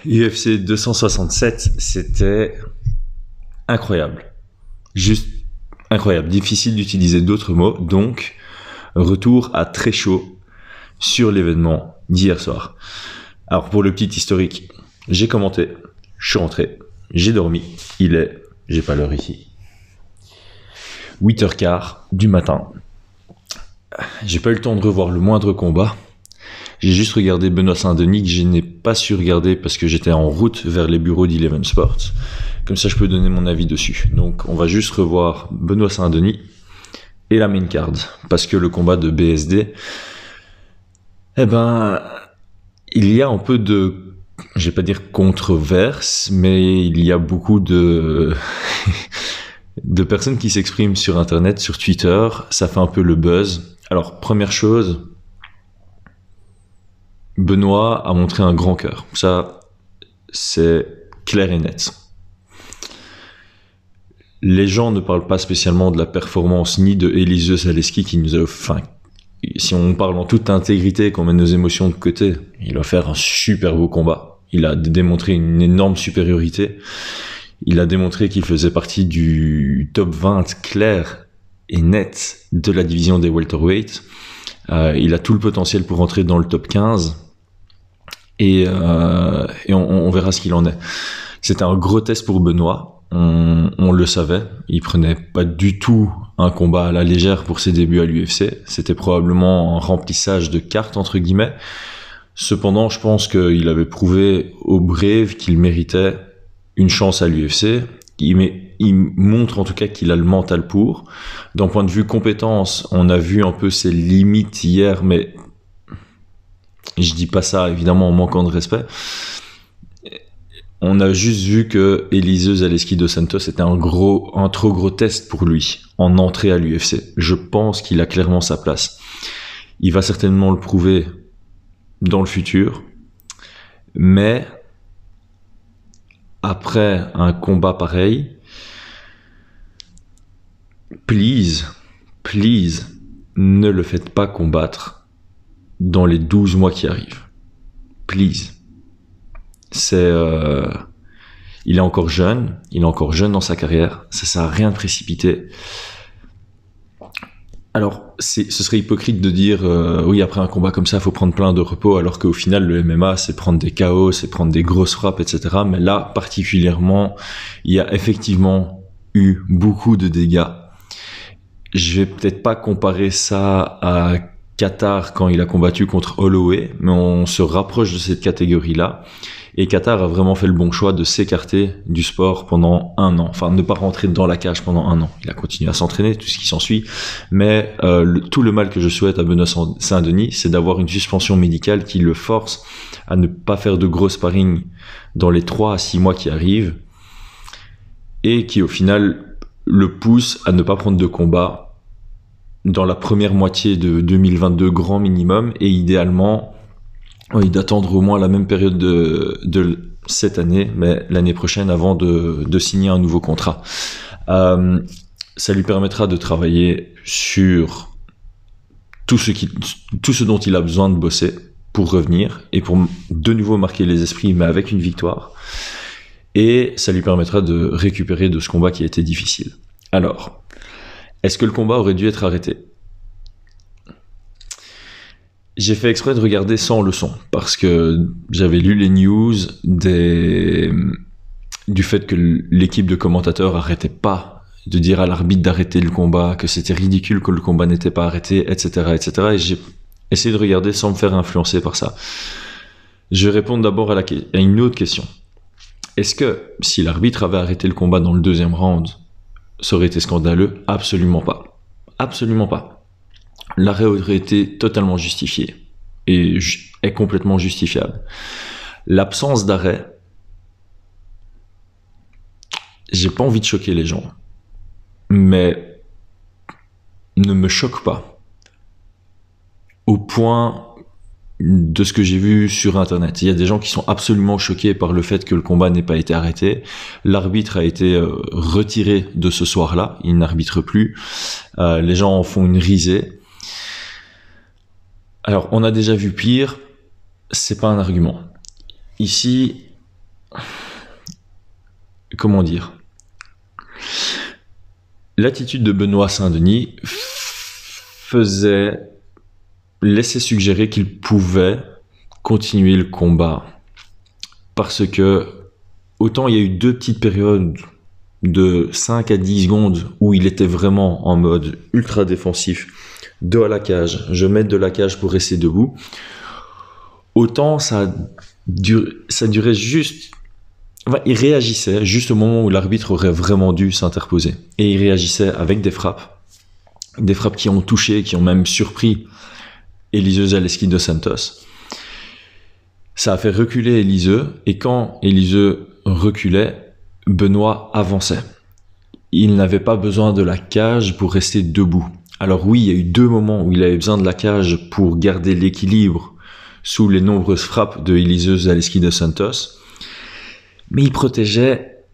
UFC 267, c'était incroyable. Juste incroyable. Difficile d'utiliser d'autres mots. Donc, retour à très chaud sur l'événement d'hier soir. Alors, pour le petit historique, j'ai commenté, je suis rentré, j'ai dormi. J'ai pas l'heure ici, 8h15 du matin. J'ai pas eu le temps de revoir le moindre combat. J'ai juste regardé Benoît Saint-Denis, que je n'ai pas su regarder parce que j'étais en route vers les bureaux d'Eleven Sports. Comme ça, je peux donner mon avis dessus. Donc, on va juste revoir Benoît Saint-Denis et la main card. Parce que le combat de BSD, il y a un peu de, je vais pas dire controverse, mais il y a beaucoup de personnes qui s'expriment sur Internet, sur Twitter. Ça fait un peu le buzz. Alors, première chose, Benoît a montré un grand cœur. Ça, c'est clair et net. Les gens ne parlent pas spécialement de la performance ni de Elizeu Zaleski qui nous a... Enfin, si on parle en toute intégrité, qu'on met nos émotions de côté, il va faire un super beau combat. Il a démontré une énorme supériorité. Il a démontré qu'il faisait partie du top 20 clair et net de la division des welterweights. Il a tout le potentiel pour entrer dans le top 15. Et on verra ce qu'il en est. C'était un gros test pour Benoît. On le savait. Il prenait pas du tout un combat à la légère pour ses débuts à l'UFC. C'était probablement un remplissage de cartes, entre guillemets. Cependant, je pense qu'il avait prouvé au Brave qu'il méritait une chance à l'UFC. Il montre en tout cas qu'il a le mental pour. D'un point de vue compétence, on a vu un peu ses limites hier, mais je dis pas ça évidemment en manquant de respect. On a juste vu que Elizeu Zaleski dos Santos était un trop gros test pour lui en entrée à l'UFC. Je pense qu'il a clairement sa place. Il va certainement le prouver dans le futur, mais après un combat pareil, please, ne le faites pas combattre dans les 12 mois qui arrivent. Please. Il est encore jeune dans sa carrière, ça sert à rien de précipiter. Alors, ce serait hypocrite de dire oui, après un combat comme ça, il faut prendre plein de repos, alors qu'au final, le MMA, c'est prendre des KO, c'est prendre des grosses frappes, etc. Mais là, particulièrement, il y a effectivement eu beaucoup de dégâts. Je vais peut-être pas comparer ça à Qatar quand il a combattu contre Holloway, mais on se rapproche de cette catégorie-là. Et Qatar a vraiment fait le bon choix de s'écarter du sport pendant 1 an. Enfin, ne pas rentrer dans la cage pendant 1 an. Il a continué à s'entraîner, tout ce qui s'ensuit. Mais tout le mal que je souhaite à Benoît Saint-Denis, c'est d'avoir une suspension médicale qui le force à ne pas faire de gros sparring dans les 3 à 6 mois qui arrivent. Et qui, au final, le pousse à ne pas prendre de combat dans la première moitié de 2022 grand minimum, et idéalement d'attendre au moins la même période de cette année, mais l'année prochaine avant de signer un nouveau contrat. Ça lui permettra de travailler sur tout ce dont il a besoin de bosser pour revenir et pour de nouveau marquer les esprits, mais avec une victoire. Et ça lui permettra de récupérer de ce combat qui a été difficile. Alors, est-ce que le combat aurait dû être arrêté ? J'ai fait exprès de regarder sans le son, parce que j'avais lu les news du fait que l'équipe de commentateurs arrêtait pas de dire à l'arbitre d'arrêter le combat, que c'était ridicule que le combat n'était pas arrêté, etc., etc. Et j'ai essayé de regarder sans me faire influencer par ça. Je vais répondre d'abord à une autre question. Est-ce que si l'arbitre avait arrêté le combat dans le 2e round, ça aurait été scandaleux ? Absolument pas. Absolument pas. L'arrêt aurait été totalement justifié et est complètement justifiable. L'absence d'arrêt, j'ai pas envie de choquer les gens, mais ne me choque pas au point de ce que j'ai vu sur Internet. Il y a des gens qui sont absolument choqués par le fait que le combat n'ait pas été arrêté. L'arbitre a été retiré de ce soir-là, il n'arbitre plus. Les gens en font une risée. Alors, on a déjà vu pire, c'est pas un argument. Ici, comment dire, l'attitude de Benoît Saint-Denis laissait suggérer qu'il pouvait continuer le combat. Parce que, autant il y a eu 2 petites périodes de 5 à 10 secondes où il était vraiment en mode ultra défensif, dos à la cage, je mets de la cage pour rester debout, autant ça durait juste... Enfin, il réagissait juste au moment où l'arbitre aurait vraiment dû s'interposer. Et il réagissait avec des frappes qui ont touché, qui ont même surpris Elizeu Zaleski dos Santos. Ça a fait reculer Elizeu, et quand Elizeu reculait, Benoît avançait. Il n'avait pas besoin de la cage pour rester debout. Alors oui, il y a eu 2 moments où il avait besoin de la cage pour garder l'équilibre sous les nombreuses frappes de Elizeu Zaleski dos Santos, mais il protégeait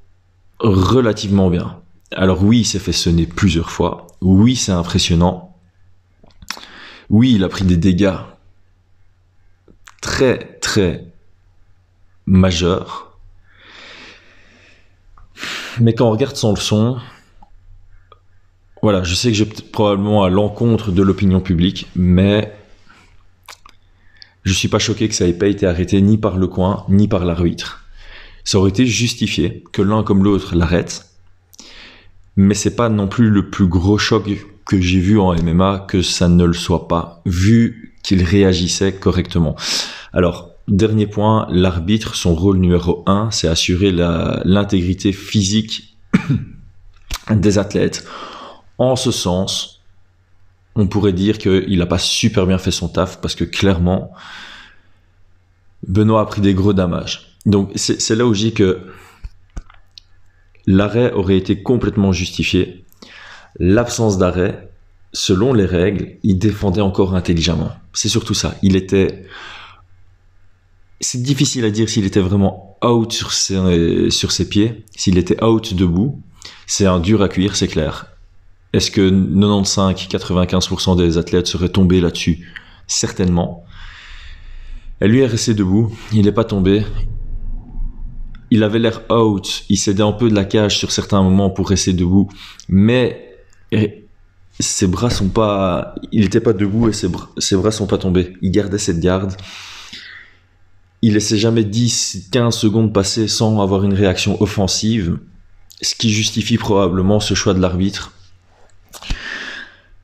relativement bien. Alors oui, il s'est fait sonner plusieurs fois. Oui, c'est impressionnant. Oui, il a pris des dégâts très, très majeurs. Mais quand on regarde son leçon, voilà, je sais que j'ai probablement à l'encontre de l'opinion publique, mais je suis pas choqué que ça ait pas été arrêté ni par le coin, ni par l'arbitre. Ça aurait été justifié que l'un comme l'autre l'arrête, mais c'est pas non plus le plus gros choc que j'ai vu en MMA que ça ne le soit pas, vu qu'il réagissait correctement. Alors, dernier point, l'arbitre, son rôle numéro 1, c'est assurer l'intégrité physique des athlètes. En ce sens, on pourrait dire qu'il n'a pas super bien fait son taf, parce que clairement, Benoît a pris des gros dommages. Donc c'est là où je dis que l'arrêt aurait été complètement justifié. L'absence d'arrêt, selon les règles, il défendait encore intelligemment. C'est surtout ça. C'est difficile à dire s'il était vraiment out sur ses pieds, s'il était out debout. C'est un dur à cuire, c'est clair. Est-ce que 95-95% des athlètes seraient tombés là-dessus? Certainement. Et lui est resté debout, il n'est pas tombé. Il avait l'air out, il cédait un peu de la cage sur certains moments pour rester debout, mais ses bras sont pas... Il n'était pas debout et ses bras sont pas tombés. Il gardait cette garde. Il laissait jamais 10-15 secondes passer sans avoir une réaction offensive, ce qui justifie probablement ce choix de l'arbitre.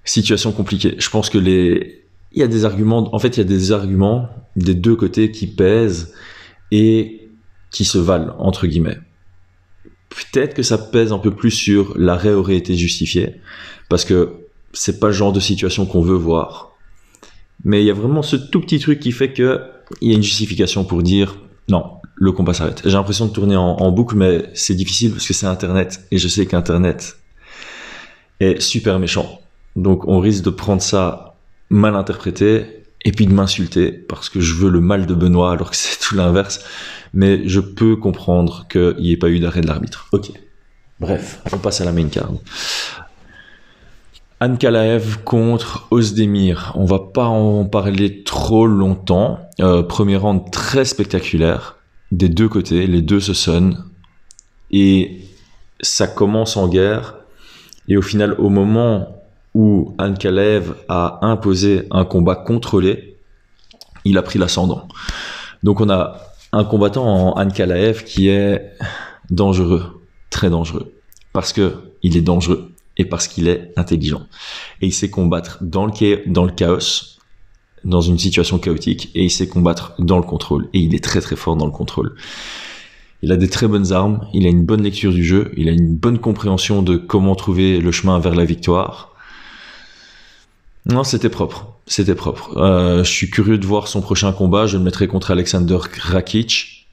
Situation compliquée. Je pense que il y a des arguments, en fait, il y a des arguments des 2 côtés qui pèsent et qui se valent, entre guillemets. Peut-être que ça pèse un peu plus sur l'arrêt aurait été justifié, parce que c'est pas le genre de situation qu'on veut voir. Mais il y a vraiment ce tout petit truc qui fait que il y a une justification pour dire non, le combat s'arrête. J'ai l'impression de tourner en boucle, mais c'est difficile parce que c'est Internet, et je sais qu'Internet est super méchant. Donc on risque de prendre ça mal interprété, et puis de m'insulter parce que je veux le mal de Benoît alors que c'est tout l'inverse. Mais je peux comprendre qu'il n'y ait pas eu d'arrêt de l'arbitre. Ok. Bref, on passe à la main card. Ankalaev contre Ozdemir. On va pas en parler trop longtemps. Premier round très spectaculaire. Des 2 côtés, les 2 se sonnent. Et ça commence en guerre. Et au final, au moment où Ankalaev a imposé un combat contrôlé, il a pris l'ascendant. Donc on a un combattant en Ankalaev qui est dangereux, très dangereux, parce que il est dangereux et parce qu'il est intelligent. Et il sait combattre dans le chaos, dans une situation chaotique, et il sait combattre dans le contrôle. Et il est très très fort dans le contrôle. Il a des très bonnes armes, il a une bonne lecture du jeu, il a une bonne compréhension de comment trouver le chemin vers la victoire. Non, c'était propre. Je suis curieux de voir son prochain combat. Je le mettrai contre Alexander Rakic.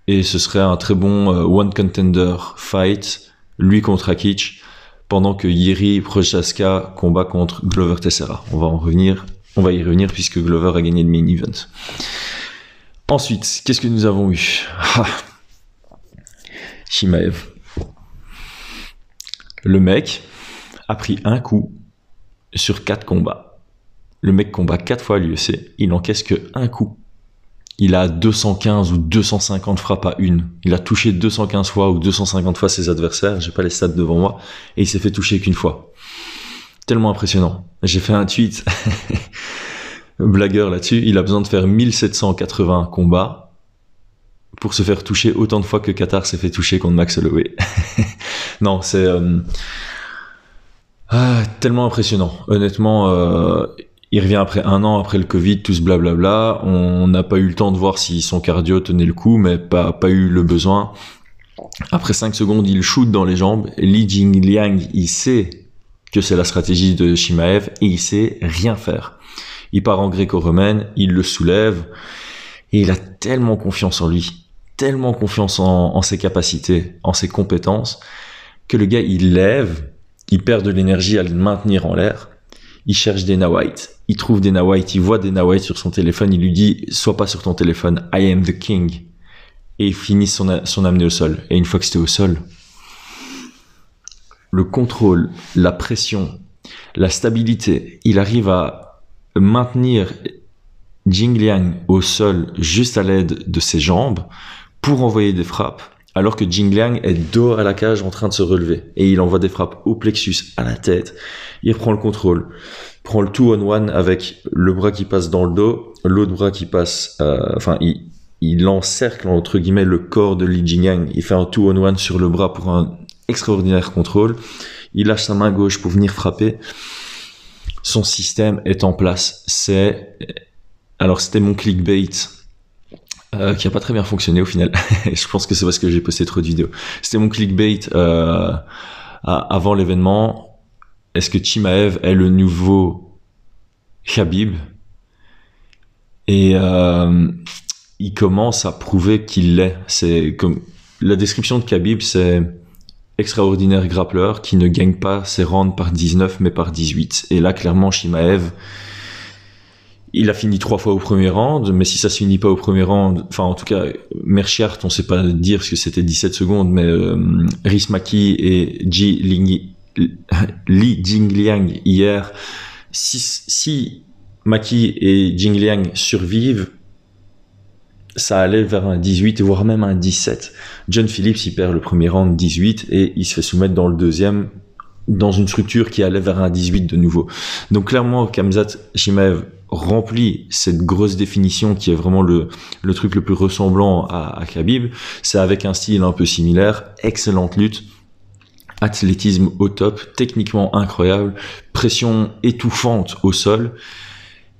Et ce serait un très bon one contender fight, lui contre Rakic, pendant que Jiří Procházka combat contre Glover Teixeira. On va y revenir puisque Glover a gagné le main event. Ensuite, qu'est-ce que nous avons eu? Chimaev. Le mec a pris un coup sur 4 combats. Le mec combat 4 fois à l'UFC, il n'encaisse que un coup. il a 215 ou 250 frappes à une. Il a touché 215 fois ou 250 fois ses adversaires, j'ai pas les stats devant moi, et il s'est fait toucher qu'une fois. Tellement impressionnant. J'ai fait un tweet, blagueur là-dessus, il a besoin de faire 1780 combats pour se faire toucher autant de fois que Qatar s'est fait toucher contre Max Holloway. Non, c'est tellement impressionnant. Honnêtement, il revient après 1 an, après le Covid, tout ce blablabla. On n'a pas eu le temps de voir si son cardio tenait le coup, mais pas eu le besoin. Après 5 secondes, il shoot dans les jambes. Li Jingliang, il sait que c'est la stratégie de Chimaev et il sait rien faire. Il part en gréco-romaine, il le soulève et il a tellement confiance en lui, tellement confiance en ses capacités, en ses compétences, que le gars, il lève, il perd de l'énergie à le maintenir en l'air. Il cherche Dana White, il trouve Dana White, il voit Dana White sur son téléphone, il lui dit « Sois pas sur ton téléphone, I am the king ». Et il finit son amené au sol. Et une fois que c'était au sol, le contrôle, la pression, la stabilité, il arrive à maintenir Jingliang au sol juste à l'aide de ses jambes pour envoyer des frappes, alors que Jingliang est dehors à la cage en train de se relever. Et il envoie des frappes au plexus, à la tête. Il reprend le contrôle, prend le 2-on-1 avec le bras qui passe dans le dos, l'autre bras qui passe... il encercle entre guillemets le corps de Li Jingliang. Il fait un 2-on-1 sur le bras pour un extraordinaire contrôle. Il lâche sa main gauche pour venir frapper. Son système est en place. Alors c'était mon clickbait qui a pas très bien fonctionné au final. Je pense que c'est parce que j'ai posté trop de vidéos. C'était mon clickbait avant l'événement. Est-ce que Chimaev est le nouveau Khabib? Et il commence à prouver qu'il l'est. C'est comme la description de Khabib, c'est extraordinaire grappleur qui ne gagne pas ses rounds par 19 mais par 18. Et là, clairement, Chimaev, il a fini 3 fois au premier round, mais si ça se finit pas au premier round, enfin en tout cas, Meerschaert, on sait pas dire parce que c'était 17 secondes, mais Rhys Maki et Li Jingliang hier, si Maki et Jingliang survivent, ça allait vers un 18, voire même un 17. John Phillips, il perd le premier round 18 et il se fait soumettre dans le deuxième dans une structure qui allait vers un 18 de nouveau. Donc clairement, Khamzat Chimaev remplit cette grosse définition qui est vraiment le truc le plus ressemblant à Khabib. C'est avec un style un peu similaire, excellente lutte, athlétisme au top, techniquement incroyable, pression étouffante au sol,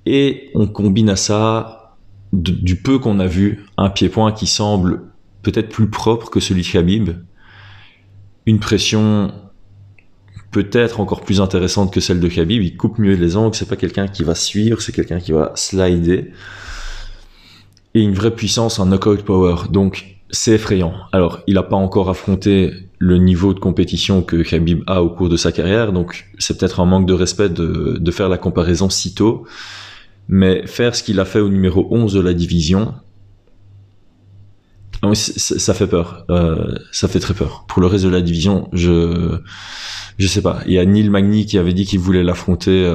et on combine à ça du peu qu'on a vu, un pied-point qui semble peut-être plus propre que celui de Khabib, une pression peut-être encore plus intéressante que celle de Khabib, il coupe mieux les angles, c'est pas quelqu'un qui va suivre, c'est quelqu'un qui va slider, et une vraie puissance, un knockout power, donc c'est effrayant. Alors, il n'a pas encore affronté le niveau de compétition que Khabib a au cours de sa carrière, donc c'est peut-être un manque de respect de faire la comparaison si tôt, mais faire ce qu'il a fait au numéro 11 de la division, ça fait peur. Ça fait très peur. Pour le reste de la division, je sais pas. Il y a Neil Magny qui avait dit qu'il voulait l'affronter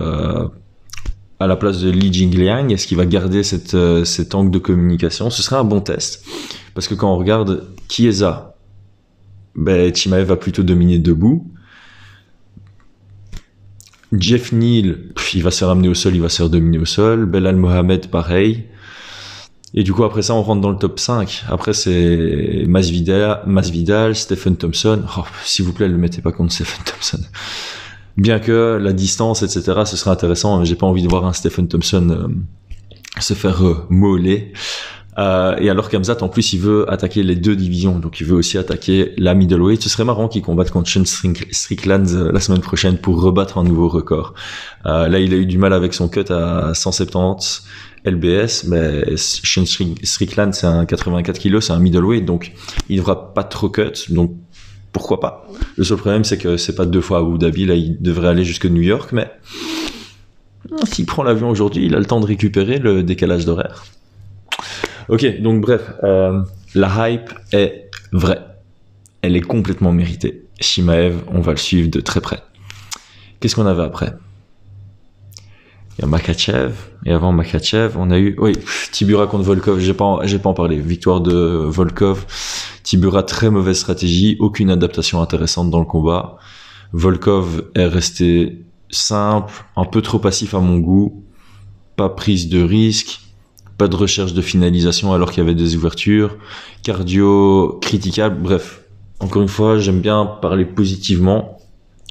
à la place de Li Jingliang. Est-ce qu'il va garder cet angle de communication? Ce serait un bon test. Parce que quand on regarde Chiesa, Chimaev va plutôt dominer debout. Jeff Neal, il va se faire amener au sol, il va se faire dominer au sol. Belal Mohamed, pareil. Et du coup, après ça, on rentre dans le top 5. Après, c'est Masvidal, Stephen Thompson. Oh, s'il vous plaît, ne le mettez pas contre Stephen Thompson. Bien que la distance, etc., ce serait intéressant. J'ai pas envie de voir un Stephen Thompson se faire mauler. Et alors Khamzat, en plus, il veut attaquer les 2 divisions. Donc, il veut aussi attaquer la middleweight. Ce serait marrant qu'il combatte contre Sean Strickland la semaine prochaine pour rebattre un nouveau record. Là, il a eu du mal avec son cut à 170 LBS, mais Sean Strickland, c'est un 84 kg, c'est un middleweight, donc il devra pas trop cut, donc pourquoi pas. Le seul problème, c'est que c'est pas 2 fois à Abu Dhabi, là, il devrait aller jusque New York, mais s'il prend l'avion aujourd'hui, il a le temps de récupérer le décalage d'horaire. Ok, donc bref, la hype est vraie. Elle est complètement méritée. Chimaev, on va le suivre de très près. Qu'est-ce qu'on avait après? Il y a Makhachev, et avant Makhachev, on a eu, oui, Tibura contre Volkov, j'ai pas en parlé. Victoire de Volkov. Tibura, très mauvaise stratégie, aucune adaptation intéressante dans le combat. Volkov est resté simple, un peu trop passif à mon goût, pas prise de risque, pas de recherche de finalisation alors qu'il y avait des ouvertures, cardio critiquable, bref. Encore une fois, j'aime bien parler positivement.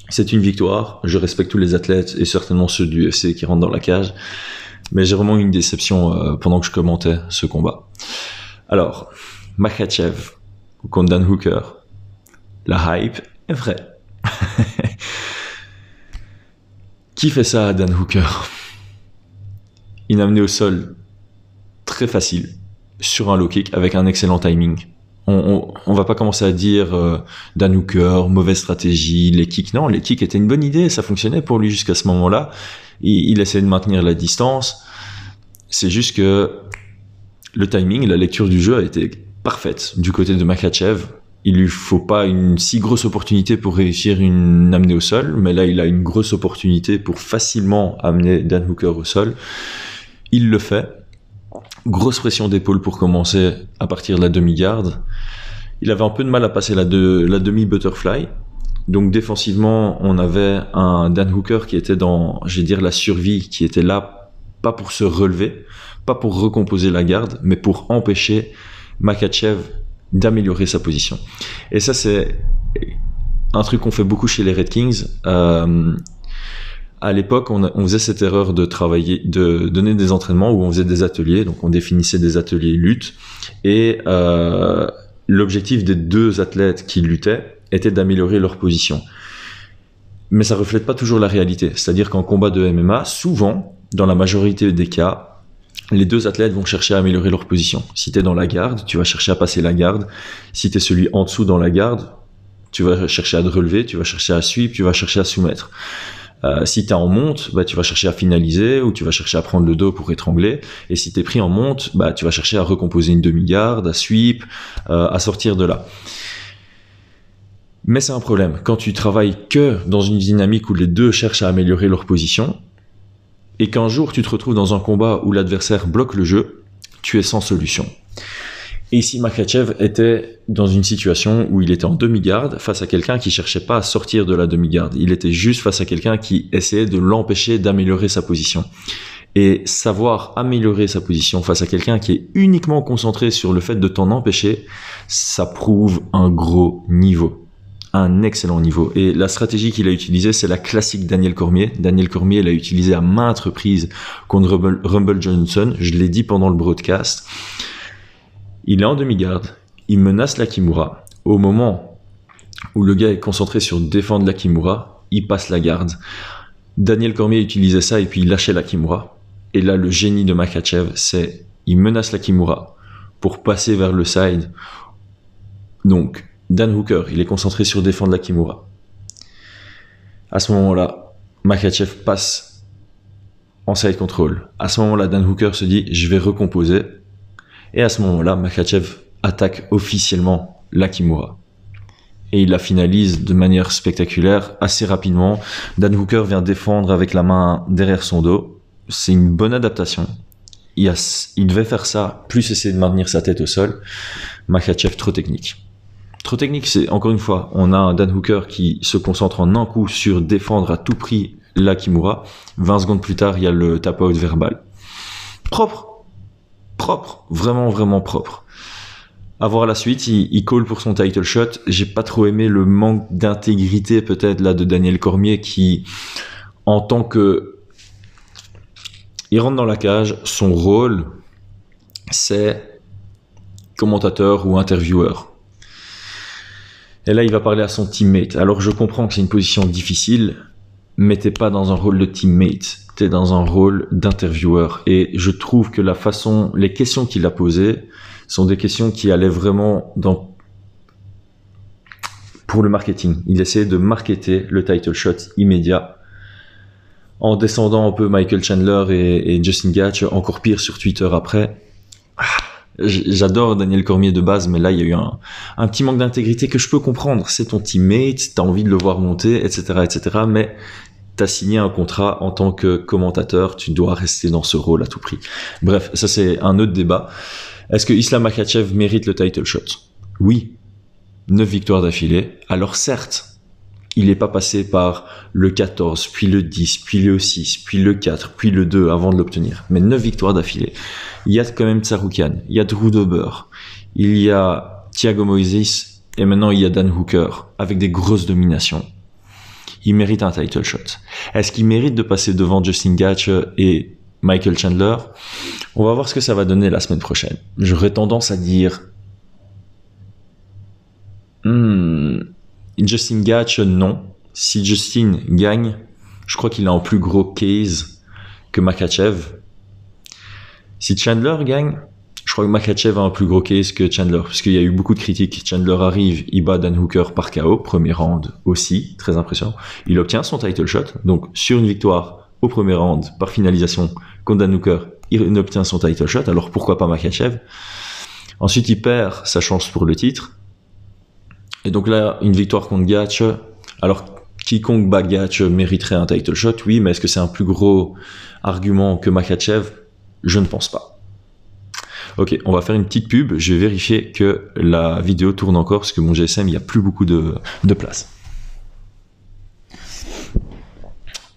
C'est une victoire, je respecte tous les athlètes et certainement ceux du UFC qui rentrent dans la cage, mais j'ai vraiment eu une déception pendant que je commentais ce combat. Alors, Makhachev contre Dan Hooker, la hype est vraie. Qui fait ça à Dan Hooker? Il a amené au sol très facile sur un low kick avec un excellent timing. On va pas commencer à dire Dan Hooker, mauvaise stratégie, les kicks. Non, les kicks étaient une bonne idée, ça fonctionnait pour lui jusqu'à ce moment-là. Il essayait de maintenir la distance. C'est juste que le timing, la lecture du jeu a été parfaite du côté de Makhachev. Il lui faut pas une si grosse opportunité pour réussir une amenée au sol, mais là il a une grosse opportunité pour facilement amener Dan Hooker au sol. Il le fait. Grosse pression d'épaule pour commencer à partir de la demi-garde. Il avait un peu de mal à passer la demi-butterfly. Donc défensivement, on avait un Dan Hooker qui était dans, je vais dire, la survie, qui était là, pas pour se relever, pas pour recomposer la garde, mais pour empêcher Makhachev d'améliorer sa position. Et ça, c'est un truc qu'on fait beaucoup chez les Red Kings. À l'époque, on faisait cette erreur de travailler, de donner des entraînements où on faisait des ateliers, donc on définissait des ateliers lutte, et l'objectif des deux athlètes qui luttaient était d'améliorer leur position. Mais ça reflète pas toujours la réalité, c'est-à-dire qu'en combat de MMA, souvent, dans la majorité des cas, les deux athlètes vont chercher à améliorer leur position. Si tu es dans la garde, tu vas chercher à passer la garde. Si tu es celui en dessous dans la garde, tu vas chercher à te relever, tu vas chercher à suivre, tu vas chercher à soumettre. Si t'es en monte, tu vas chercher à finaliser ou tu vas chercher à prendre le dos pour étrangler. Et si t'es pris en monte, tu vas chercher à recomposer une demi-garde, à sweep, à sortir de là. Mais c'est un problème. Quand tu travailles que dans une dynamique où les deux cherchent à améliorer leur position et qu'un jour tu te retrouves dans un combat où l'adversaire bloque le jeu, tu es sans solution. Et ici, Makhachev était dans une situation où il était en demi-garde face à quelqu'un qui cherchait pas à sortir de la demi-garde. Il était juste face à quelqu'un qui essayait de l'empêcher d'améliorer sa position. Et savoir améliorer sa position face à quelqu'un qui est uniquement concentré sur le fait de t'en empêcher, ça prouve un gros niveau. Un excellent niveau. Et la stratégie qu'il a utilisée, c'est la classique Daniel Cormier. Daniel Cormier l'a utilisée à maintes reprises contre Rumble Johnson. Je l'ai dit pendant le broadcast. Il est en demi-garde, il menace la Kimura. Au moment où le gars est concentré sur défendre la Kimura, il passe la garde. Daniel Cormier utilisait ça et puis il lâchait la Kimura. Et là, le génie de Makhachev, c'est il menace la Kimura pour passer vers le side. Donc, Dan Hooker, il est concentré sur défendre la Kimura. À ce moment-là, Makhachev passe en side control. À ce moment-là, Dan Hooker se dit je vais recomposer. Et à ce moment-là, Makhachev attaque officiellement la Kimura. Et il la finalise de manière spectaculaire, assez rapidement. Dan Hooker vient défendre avec la main derrière son dos. C'est une bonne adaptation. Il devait faire ça, plus essayer de maintenir sa tête au sol. Makhachev, trop technique. Trop technique, c'est, encore une fois, on a un Dan Hooker qui se concentre en un coup sur défendre à tout prix la Kimura. 20 secondes plus tard, il y a le tap-out verbal. Propre, vraiment, vraiment propre. À voir la suite, il call pour son title shot. J'ai pas trop aimé le manque d'intégrité peut-être là de Daniel Cormier qui, en tant que... Il rentre dans la cage, son rôle, c'est commentateur ou intervieweur. Et là, il va parler à son teammate. Alors, je comprends que c'est une position difficile, mais t'es pas dans un rôle de teammate. T'es dans un rôle d'intervieweur. Et je trouve que les questions qu'il a posées sont des questions qui allaient vraiment pour le marketing. Il essayait de marketer le title shot immédiat en descendant un peu Michael Chandler et Justin Gaethje, encore pire sur Twitter après. J'adore Daniel Cormier de base, mais là, il y a eu un petit manque d'intégrité que je peux comprendre. C'est ton teammate, t'as envie de le voir monter, etc., etc., mais t'as signé un contrat en tant que commentateur, tu dois rester dans ce rôle à tout prix. Bref, ça c'est un autre débat. Est-ce que Islam Makhachev mérite le title shot? Oui. 9 victoires d'affilée. Alors certes, il n'est pas passé par le 14, puis le 10, puis le 6, puis le 4, puis le 2 avant de l'obtenir. Mais 9 victoires d'affilée. Il y a quand même Tsarukyan, il y a Drew Dober, il y a Thiago Moises, et maintenant il y a Dan Hooker, avec des grosses dominations. Il mérite un title shot. Est-ce qu'il mérite de passer devant Justin Gaethje et Michael Chandler? On va voir ce que ça va donner la semaine prochaine. J'aurais tendance à dire Justin Gaethje, non. Si Justin gagne, je crois qu'il a un plus gros case que Makhachev. Si Chandler gagne, je crois que Makhachev a un plus gros case que Chandler, parce qu'il y a eu beaucoup de critiques. Chandler arrive, il bat Dan Hooker par KO, premier round aussi, très impressionnant. Il obtient son title shot, donc sur une victoire au premier round par finalisation contre Dan Hooker, il obtient son title shot, alors pourquoi pas Makhachev? Ensuite, il perd sa chance pour le titre. Et donc là, une victoire contre Gaethje, alors quiconque bat Gaethje mériterait un title shot, oui, mais est-ce que c'est un plus gros argument que Makhachev? Je ne pense pas. Ok, on va faire une petite pub, je vais vérifier que la vidéo tourne encore, parce que mon GSM, il n'y a plus beaucoup de place.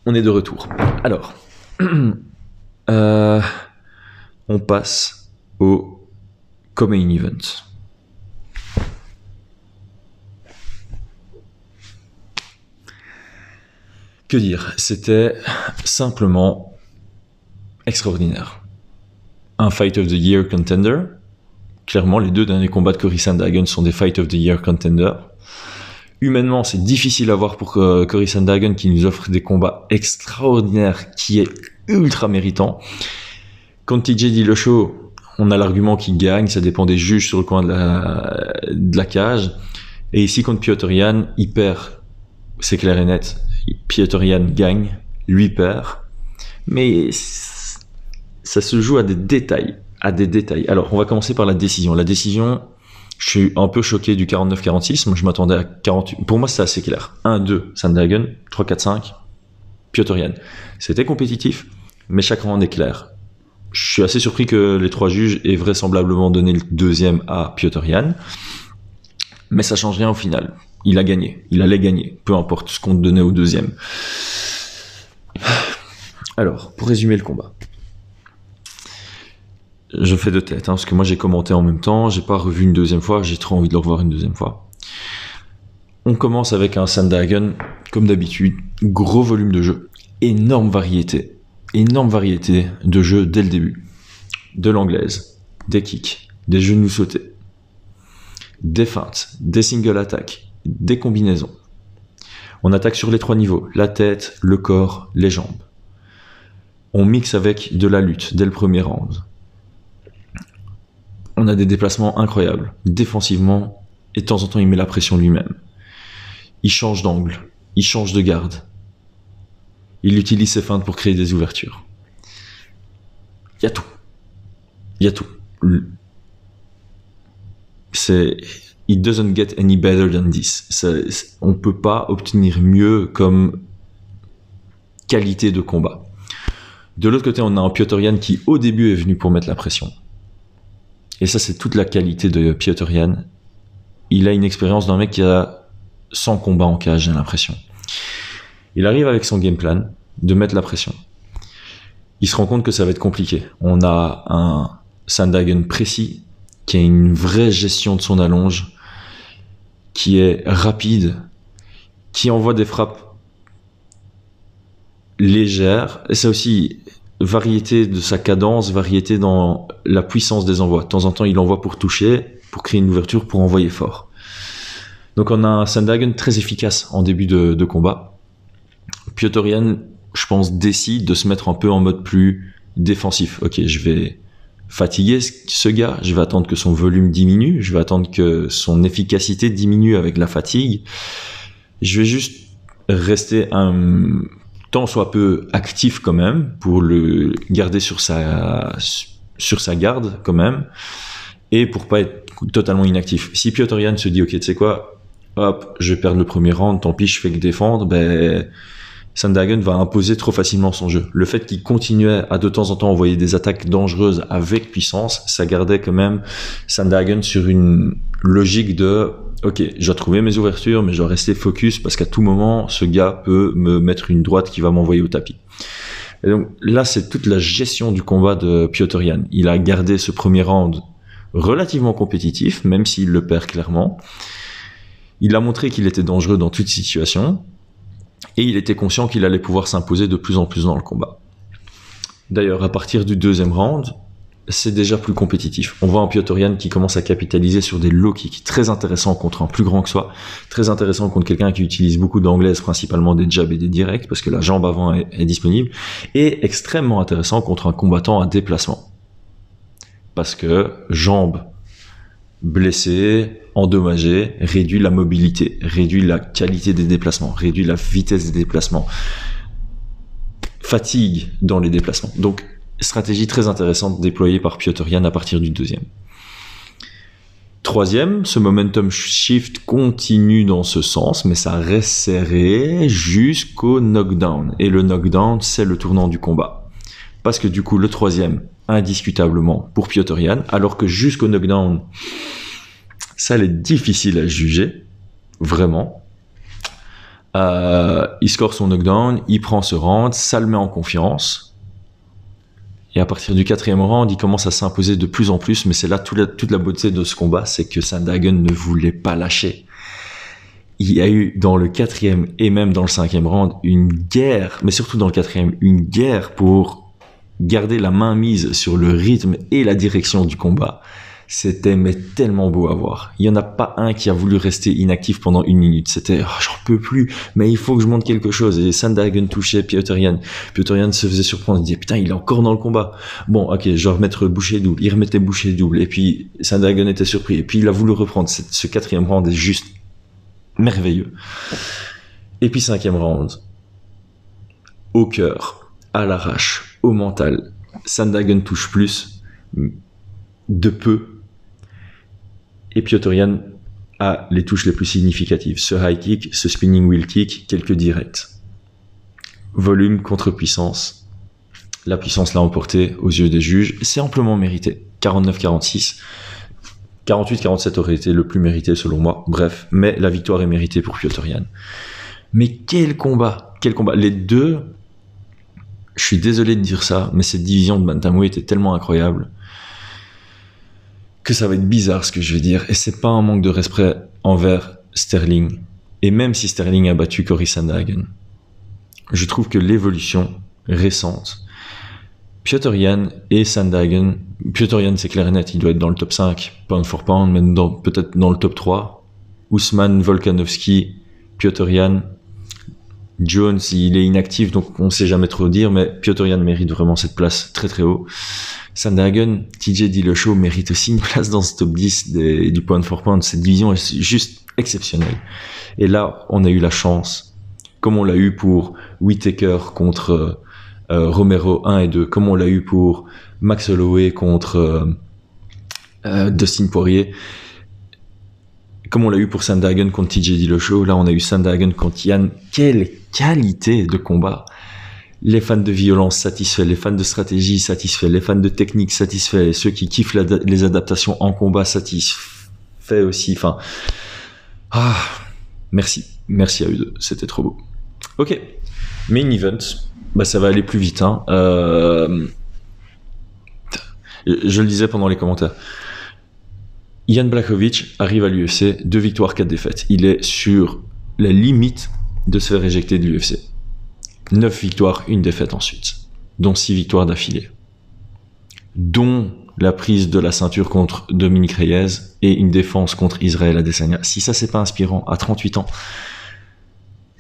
On est de retour. Alors, on passe au co-main event. Que dire? C'était simplement extraordinaire. Un Fight of the Year contender. Clairement, les deux derniers combats de Cory Sandhagen sont des Fight of the Year contenders. Humainement, c'est difficile à voir pour Cory Sandhagen qui nous offre des combats extraordinaires, qui est ultra méritant. Contre TJ Dillashaw, on a l'argument qu'il gagne, ça dépend des juges sur le coin de la cage. Et ici, contre Petr Yan, il perd, c'est clair et net. Petr Yan gagne, lui perd. Mais ça se joue à des détails. Alors, on va commencer par la décision. La décision, je suis un peu choqué du 49-46. Moi, je m'attendais à 48. Pour moi, c'est assez clair. 1-2, Sandhagen. 3-4-5, Petr Yan. C'était compétitif, mais chaque round est clair. Je suis assez surpris que les 3 juges aient vraisemblablement donné le deuxième à Petr Yan. Mais ça change rien au final. Il a gagné. Il allait gagner. Peu importe ce qu'on donnait au deuxième. Alors, pour résumer le combat. Je fais de tête, parce que moi j'ai commenté en même temps, j'ai pas revu une deuxième fois, j'ai trop envie de le revoir une deuxième fois. On commence avec un Sandhagen, comme d'habitude, gros volume de jeu, énorme variété de jeu dès le début. De l'anglaise, des kicks, des genoux sautés, des feintes, des single attaques, des combinaisons. On attaque sur les 3 niveaux, la tête, le corps, les jambes. On mixe avec de la lutte dès le premier round. On a des déplacements incroyables. Défensivement, et de temps en temps, il met la pression lui-même. Il change d'angle. Il change de garde. Il utilise ses feintes pour créer des ouvertures. Il y a tout. Il y a tout. It doesn't get any better than this. On ne peut pas obtenir mieux comme qualité de combat. De l'autre côté, on a un Petr Yan qui, au début, est venu pour mettre la pression. Et ça, c'est toute la qualité de Petr Yan. Il a une expérience d'un mec qui a 100 combats en cage, j'ai l'impression. Il arrive avec son game plan de mettre la pression. Il se rend compte que ça va être compliqué. On a un Sandhagen précis, qui a une vraie gestion de son allonge, qui est rapide, qui envoie des frappes légères. Et ça aussi, variété de sa cadence, variété dans la puissance des envois. De temps en temps, il envoie pour toucher, pour créer une ouverture, pour envoyer fort. Donc on a un Sandhagen très efficace en début de combat. Petr Yan, je pense, décide de se mettre un peu en mode plus défensif. Ok, je vais fatiguer ce gars, je vais attendre que son volume diminue, je vais attendre que son efficacité diminue avec la fatigue. Je vais juste rester un tant soit peu actif quand même, pour le garder sur sa garde quand même, et pour pas être totalement inactif. Si Petr Yan se dit, ok, tu sais quoi, hop, je vais perdre le premier round, tant pis, je fais que défendre, ben, Sandhagen va imposer trop facilement son jeu. Le fait qu'il continuait à de temps en temps envoyer des attaques dangereuses avec puissance, ça gardait quand même Sandhagen sur une logique de ok, je dois trouver mes ouvertures, mais je dois rester focus parce qu'à tout moment, ce gars peut me mettre une droite qui va m'envoyer au tapis. Et donc là, c'est toute la gestion du combat de Petr Yan. Il a gardé ce premier round relativement compétitif, même s'il le perd clairement. Il a montré qu'il était dangereux dans toute situation. Et il était conscient qu'il allait pouvoir s'imposer de plus en plus dans le combat. D'ailleurs, à partir du deuxième round, c'est déjà plus compétitif. On voit un Petr Yan qui commence à capitaliser sur des low kicks très intéressants contre un plus grand que soi, très intéressant contre quelqu'un qui utilise beaucoup d'anglaises, principalement des jabs et des directs, parce que la jambe avant est disponible, et extrêmement intéressant contre un combattant à déplacement. Parce que jambe blessé, endommagé, réduit la mobilité, réduit la qualité des déplacements, réduit la vitesse des déplacements, fatigue dans les déplacements. Donc, stratégie très intéressante déployée par Petr Yan à partir du deuxième. Troisième, ce momentum shift continue dans ce sens, mais ça reste serré jusqu'au knockdown. Et le knockdown, c'est le tournant du combat. Parce que du coup, le troisième, indiscutablement pour Petr Yan, alors que jusqu'au knockdown, ça allait être difficile à juger, vraiment. Il score son knockdown, il prend ce round, ça le met en confiance. Et à partir du quatrième round, il commence à s'imposer de plus en plus, mais c'est là toute la beauté de ce combat, c'est que Sandhagen ne voulait pas lâcher. Il y a eu dans le quatrième et même dans le cinquième round une guerre, mais surtout dans le quatrième, une guerre pour garder la main mise sur le rythme et la direction du combat. C'était mais tellement beau à voir. Il y en a pas un qui a voulu rester inactif pendant une minute. C'était j'en peux plus, mais il faut que je monte quelque chose. Et Sandhagen touchait Petr Yan. Petr Yan se faisait surprendre. Il disait putain, il est encore dans le combat. Bon, ok, je vais remettre bouchée double. Il remettait bouchée double. Et puis Sandhagen était surpris. Et puis il a voulu reprendre. Ce quatrième round est juste merveilleux. Et puis cinquième round, au cœur, à l'arrache, au mental. Sandhagen touche plus, de peu. Et Petr Yan a les touches les plus significatives. Ce high kick, ce spinning wheel kick, quelques directs. Volume contre puissance. La puissance l'a emporté aux yeux des juges. C'est amplement mérité. 49-46. 48-47 aurait été le plus mérité selon moi. Bref, mais la victoire est méritée pour Petr Yan. Mais quel combat! Quel combat! Les deux, je suis désolé de dire ça, mais cette division de bantamweight est tellement incroyable que ça va être bizarre ce que je vais dire. Et c'est pas un manque de respect envers Sterling. Et même si Sterling a battu Cory Sandhagen, je trouve que l'évolution récente, Petr Yan et Sandhagen, Petr Yan c'est clair et net, il doit être dans le top 5, pound for pound, même peut-être dans le top 3. Usman, Volkanovski, Petr Yan, Jones, il est inactif, donc on ne sait jamais trop dire, mais Petr Yan mérite vraiment cette place très très haut. Sandhagen, TJ Dillashaw mérite aussi une place dans ce top 10 du pound for pound. Cette division est juste exceptionnelle. Et là, on a eu la chance, comme on l'a eu pour Whittaker contre Romero 1 et 2, comme on l'a eu pour Max Holloway contre Dustin Poirier, comme on l'a eu pour Sandhagen contre TJ Dillashaw, là on a eu Sandhagen contre Yan. Quelle qualité de combat! Les fans de violence satisfaits, les fans de stratégie satisfaits, les fans de technique satisfaits, et ceux qui kiffent les adaptations en combat satisfaits aussi. Enfin, merci à eux deux, c'était trop beau. Ok, main event, ça va aller plus vite. Je le disais pendant les commentaires. Jan Blachowicz arrive à l'UFC, 2 victoires, 4 défaites. Il est sur la limite de se faire éjecter de l'UFC. 9 victoires, 1 défaite ensuite, dont 6 victoires d'affilée, dont la prise de la ceinture contre Dominic Reyes et une défense contre Israel Adesanya. Si ça c'est pas inspirant, à 38 ans,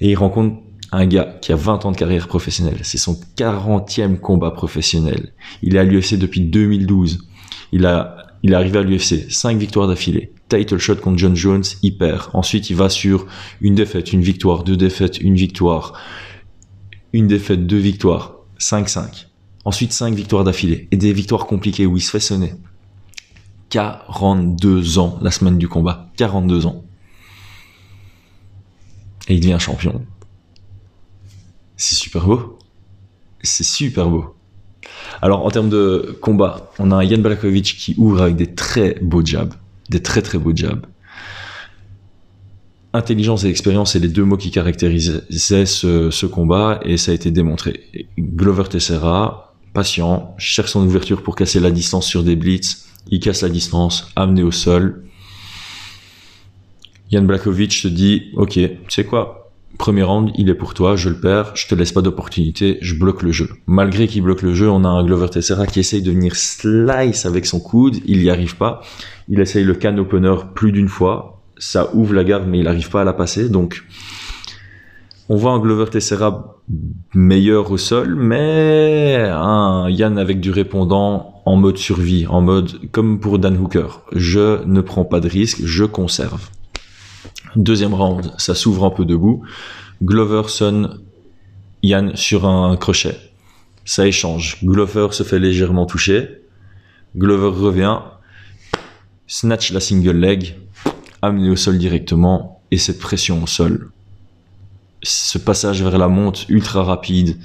et il rencontre un gars qui a 20 ans de carrière professionnelle, c'est son 40e combat professionnel, il est à l'UFC depuis 2012, il est arrivé à l'UFC, 5 victoires d'affilée, title shot contre John Jones, il perd, ensuite il va sur une défaite, une victoire, 2 défaites, une victoire, une défaite, 2 victoires, 5-5. Ensuite, 5 victoires d'affilée. Et des victoires compliquées où il se fait sonner. 42 ans, la semaine du combat. 42 ans. Et il devient champion. C'est super beau. C'est super beau. Alors, en termes de combat, on a un Jan Blachowicz qui ouvre avec des très beaux jabs. Des très très beaux jabs. Intelligence et expérience, c'est les deux mots qui caractérisaient ce combat, et ça a été démontré. Glover Teixeira, patient, cherche son ouverture pour casser la distance sur des blitz, il casse la distance, amené au sol. Jan Blachowicz te dit, ok, tu sais quoi, premier round, il est pour toi, je le perds, je te laisse pas d'opportunité, je bloque le jeu. Malgré qu'il bloque le jeu, on a un Glover Teixeira qui essaye de venir slice avec son coude, il y arrive pas. Il essaye le can opener plus d'une fois, ça ouvre la garde, mais il n'arrive pas à la passer. Donc, on voit un Glover Teixeira meilleur au sol, mais un Jan avec du répondant en mode survie, en mode comme pour Dan Hooker. Je ne prends pas de risque, je conserve. Deuxième round, ça s'ouvre un peu debout. Glover sonne Jan sur un crochet. Ça échange. Glover se fait légèrement toucher. Glover revient, snatch la single leg, amené au sol directement, et cette pression au sol. Ce passage vers la monte ultra rapide.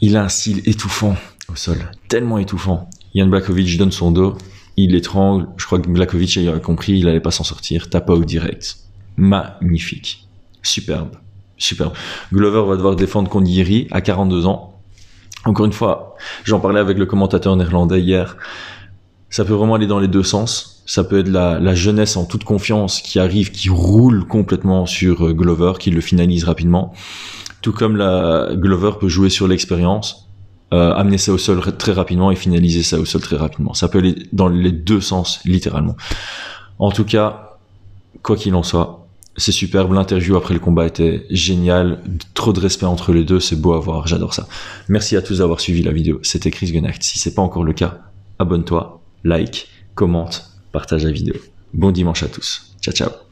Il a un style étouffant au sol, tellement étouffant. Jan Blachowicz donne son dos, il l'étrangle. Je crois que Blachowicz a compris, il allait pas s'en sortir. Tap out direct. Magnifique. Superbe. Superbe. Glover va devoir défendre contre Yeri à 42 ans. Encore une fois, j'en parlais avec le commentateur néerlandais hier. Ça peut vraiment aller dans les deux sens. Ça peut être la jeunesse en toute confiance qui arrive, qui roule complètement sur Glover, qui le finalise rapidement. Tout comme Glover peut jouer sur l'expérience. Amener ça au sol très rapidement et finaliser ça au sol très rapidement. Ça peut aller dans les deux sens, littéralement. En tout cas, quoi qu'il en soit, c'est superbe. L'interview après le combat était géniale. Trop de respect entre les deux, c'est beau à voir. J'adore ça. Merci à tous d'avoir suivi la vidéo. C'était Chris Guenacht. Si c'est pas encore le cas, abonne-toi, like, commente, partage la vidéo. Bon dimanche à tous. Ciao, ciao.